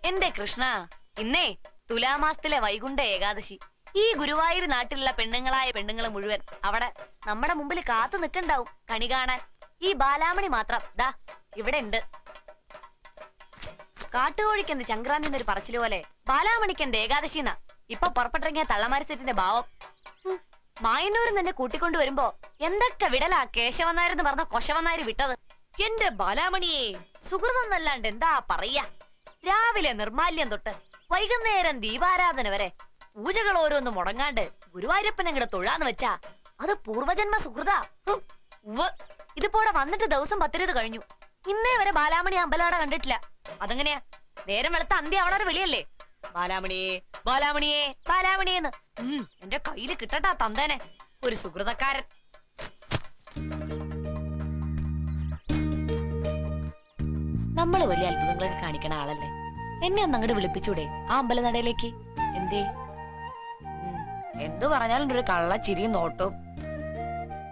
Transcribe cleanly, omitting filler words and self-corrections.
എന്റെ കൃഷ്ണ, ഇന്നേ തുലാമാസത്തിലെ വൈകുണ്ഠ ഏകാദശി. ഈ ഗുരുവായൂർ നാട്ടിലുള്ള പെണ്ണുങ്ങളെ മുഴുവൻ അവിടെ നമ്മുടെ മുമ്പിൽ കാത്തു നിൽക്കണ്ടാവും കണി കാണാൻ. ഈ ബാലാമണി മാത്രം ദാ ഇവിടെ ഉണ്ട്. കാട്ടുകോഴിക്കെന്ത് ചങ്ക്രാന്തി എന്നൊരു പറച്ചില് പോലെ ബാലാമണിക്കെന്ത് ഏകാദശി എന്നാ ഇപ്പൊ പുറപ്പെട്ടിറങ്ങിയ തള്ളമാരസെറ്റിന്റെ ഭാവം. മായന്നൂരിൽ തന്നെ കൂട്ടിക്കൊണ്ടു വരുമ്പോ എന്തൊക്കെ വിടലാ കേശവനാരെന്ന് പറഞ്ഞ കൊശവനാര് വിട്ടത്. എന്റെ ബാലാമണിയെ സുഹൃതന്നല്ലാണ്ട് എന്താ പറയാ. രാവിലെ നിർമാല്യം തൊട്ട് വൈകുന്നേരം ദീപാരാധന വരെ പൂജകൾ ഓരോന്നും മുടങ്ങാണ്ട് ഗുരുവായൂരപ്പൻ അങ്ങടെ തൊഴാന്ന് വെച്ചാ അത് പൂർവജന്മ സുഹൃതാ. ഇതിപ്പോടെ വന്നിട്ട് ദിവസം 10 കഴിഞ്ഞു. ഇന്നേ വരെ ബാലാമണി അമ്പലാട കണ്ടിട്ടില്ല. അതെങ്ങനെയാ? നേരം വെളുത്ത അന്ത്യ അവിടെ വിളിയല്ലേ, ബാലാമണിയെ ബാലാമണിയെ ബാലാമണിയെന്ന്. എന്റെ കയ്യില് കിട്ടട്ടാ തന്തേനെ, ഒരു സുഹൃതക്കാരൻ. നമ്മള് വലിയ അത്ഭുതങ്ങളൊക്കെ കാണിക്കണ ആളല്ലേ. എന്നെ ഒന്ന് അങ്ങോട്ട് വിളിപ്പിച്ചൂടെ ആ അമ്പലനടയിലേക്ക്? എന്തേ? എന്തു പറഞ്ഞാലും ഒരു കള്ള ചിരിയും നോട്ടവും.